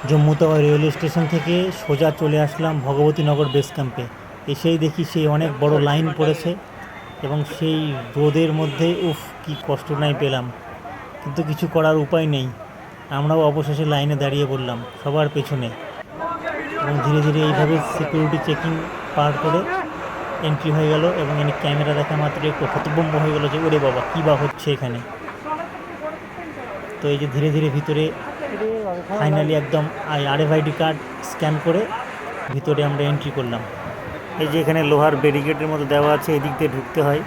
জম্মু তাওয়া railway station থেকে সোজা চলে আসলাম ভগবতীনগর বেস ক্যাম্পে। এসেই দেখি সেই অনেক বড় লাইন পড়েছে এবং সেই রোদের মধ্যে কি কষ্ট নাই পেলাম, কিন্তু কিছু করার উপায় নেই। আমরাও অবশেষে লাইনে দাঁড়িয়ে পড়লাম সবার পেছনে এবং ধীরে ধীরে এইভাবে সিকিউরিটি চেকিং পার করে এন্ট্রি হয়ে গেল এবং এনে ক্যামেরা দেখা মাত্র একটু হতভম্ব হয়ে গেল যে ওরে বাবা কী বা হচ্ছে এখানে। তো এই যে ধীরে ধীরে ভিতরে ফাইনালি একদম RFID কার্ড স্ক্যান করে ভিতরে আমরা এন্ট্রি করলাম। এই যে এখানে লোহার ব্যারিকেডের মতো দেওয়া আছে, এদিক দিয়ে ঢুকতে হয়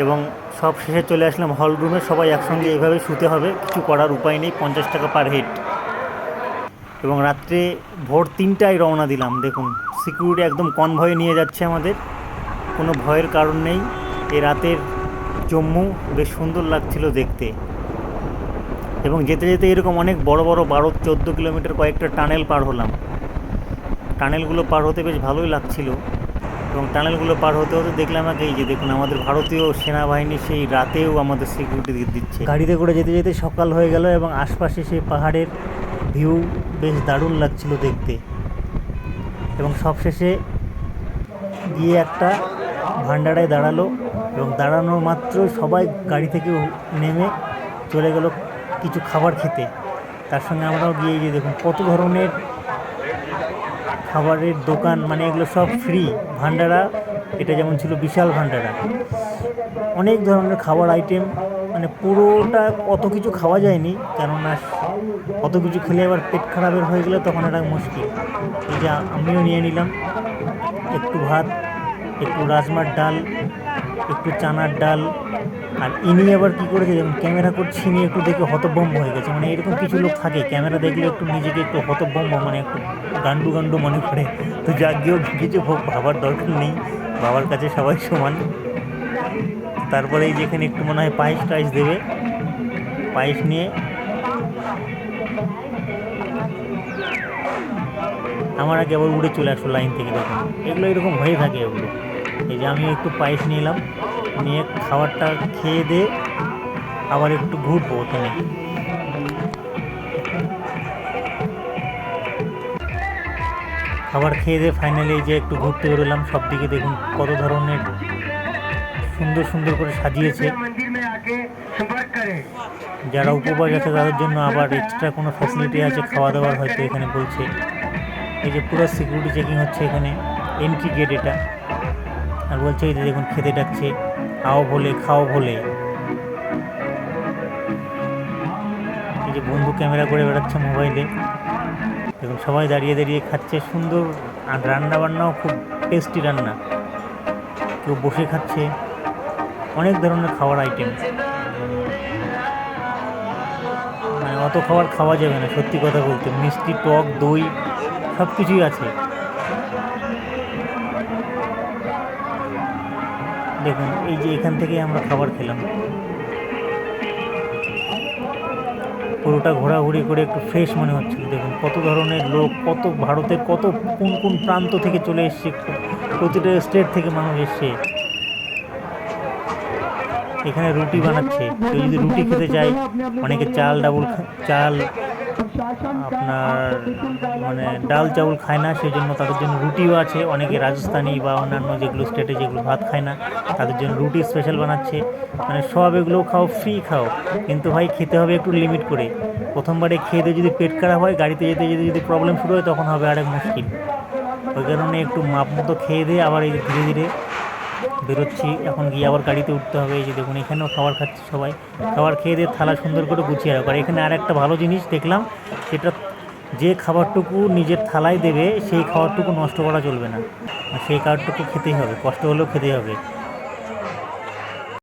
এবং সব শেষে চলে আসলাম হল রুমে। সবাই একসঙ্গে এইভাবে শুতে হবে, কিছু করার উপায় নেই, 50 টাকা পার হেড। এবং রাত্রে ভোর 3টায় রওনা দিলাম। দেখুন সিকিউরিটি একদম কনভয়ে নিয়ে যাচ্ছে আমাদের, কোনো ভয়ের কারণ নেই। এই রাতের জম্মু বেশ সুন্দর লাগছিল দেখতে এবং যেতে যেতে এরকম অনেক বড় বড় 12-14 কিলোমিটার কয়েকটা টানেল পার হলাম। টানেলগুলো পার হতে বেশ ভালোই লাগছিল এবং টানেলগুলো পার হতে হতে দেখলাম এই যে দেখুন আমাদের ভারতীয় সেনাবাহিনী সেই রাতেও আমাদের সিকিউরিটি দিচ্ছে। গাড়িতে করে যেতে যেতে সকাল হয়ে গেল এবং আশপাশে সেই পাহাড়ের ভিউ বেশ দারুণ লাগছিল দেখতে। এবং সবশেষে গিয়ে একটা ভান্ডারায় দাঁড়ালো এবং দাঁড়ানোর মাত্র সবাই গাড়ি থেকে নেমে চলে গেল কিছু খাবার খেতে। তার সঙ্গে আমরাও গিয়ে যে দেখুন কত ধরনের খাবারের দোকান, মানে এগুলো সব ফ্রি। ভান্ডারা এটা যেমন ছিল বিশাল ভান্ডারা, অনেক ধরনের খাবার আইটেম, মানে পুরোটা অত কিছু খাওয়া যায়নি, কেননা অত কিছু খেলে আবার পেট খারাপের হয়ে গেলে তখন এটা মুশকিল। এই যে আমিও নিয়ে নিলাম একটু ভাত, একটু রাজমার ডাল, একটু চানার ডাল। আর ইনি আবার কী করেছে, যেমন ক্যামেরা করছি নিয়ে একটু দেখে হতভম্ব হয়ে গেছে। মানে এরকম কিছু লোক থাকে ক্যামেরা দেখলে একটু নিজেকে একটু হতভম্ব, মানে একটু গান্ডু গান্ডু মনে করে। তো যাক গিয়েও কিছু ভাবার দরকার নেই, বাবার কাছে সবাই সমান। তারপরে এই যেখানে একটু মনে হয় পায়েস টাইস দেবে, পায়েস নিয়ে আমার আগে আবার উড়ে চলে আসলো লাইন থেকে। দেখুন এগুলো এরকম হয়ে থাকে এগুলো। এই যে আমি একটু পায়েস নিলাম, নিয়ে খাবারটা খেয়ে দিয়ে আবার একটু ঘুরবো ওখানে। খাবার খেয়ে দিয়ে ফাইনালি যে একটু ঘুরতে বেরোলাম। সব দিকে দেখুন কত ধরনের সুন্দর সুন্দর করে সাজিয়েছে। যারা উপবাস আছে তাদের জন্য আবার এক্সট্রা কোনো ফ্যাসিলিটি আছে খাওয়া দাওয়ার, হয়তো এখানে বলছে। এই যে পুরো সিকিউরিটি চেকিং হচ্ছে এখানে, এন্ট্রি গেট এটা। আর বলছে এই যে দেখুন খেতে ডাকছে, আও ভোলে খাও ভোলে। এই যে বন্ধু ক্যামেরা করে বেড়াচ্ছে মোবাইলে। দেখুন সবাই দাঁড়িয়ে দাঁড়িয়ে খাচ্ছে, সুন্দর। আর রান্না বান্নাও খুব টেস্টি রান্না, কেউ বসে খাচ্ছে, অনেক ধরনের খাওয়ার আইটেম। মানে অত খাবার খাওয়া যাবে না সত্যি কথা বলতে, মিষ্টি টক দই সব কিছুই আছে। দেখুন এই যে এখান থেকে আমরা খাবার খেলাম, পুরোটা ঘোরাঘুরি করে একটু ফ্রেশ মনে হচ্ছিল। দেখুন কত ধরনের লোক, কত ভারতের কত কোন কোন প্রান্ত থেকে চলে এসছে, প্রতিটা স্টেট থেকে মানুষ এসছে। এখানে রুটি বানাচ্ছে, কেউ যদি রুটি খেতে চায়, অনেকে চাল আপনার মানে ডাল চাউল খায় না, সেই জন্য তাদের জন্য রুটিও আছে। অনেকে রাজস্থানি বা অন্যান্য যেগুলো স্টেটে যেগুলো ভাত খায় না, তাদের জন্য রুটি স্পেশাল বানাচ্ছে। মানে সব এগুলো খাও, ফ্রি খাও, কিন্তু ভাই খেতে হবে একটু লিমিট করে। প্রথমবারে খেয়ে দিয়ে যদি পেট খারাপ হয়, গাড়িতে যেতে যেতে যদি প্রবলেম শুরু হয়, তখন হবে আরেক মুশকিল। ওই কারণে একটু মাপ মতো খেয়ে দিয়ে আবার এই ধীরে ধীরে বেরোচ্ছি। এখন গিয়ে আবার গাড়িতে উঠতে হবে। এই যে দেখুন এখানেও খাবার খাচ্ছে সবাই, খাবার খেয়ে দিয়ে থালা সুন্দর করে গুছিয়ে রাখো। আর এখানে আর একটা ভালো জিনিস দেখলাম, সেটা যে খাবারটুকু নিজের থালায় দেবে সেই খাবারটুকু নষ্ট করা চলবে না, সেই খাবারটুকু খেতেই হবে, কষ্ট হলেও খেতেই হবে।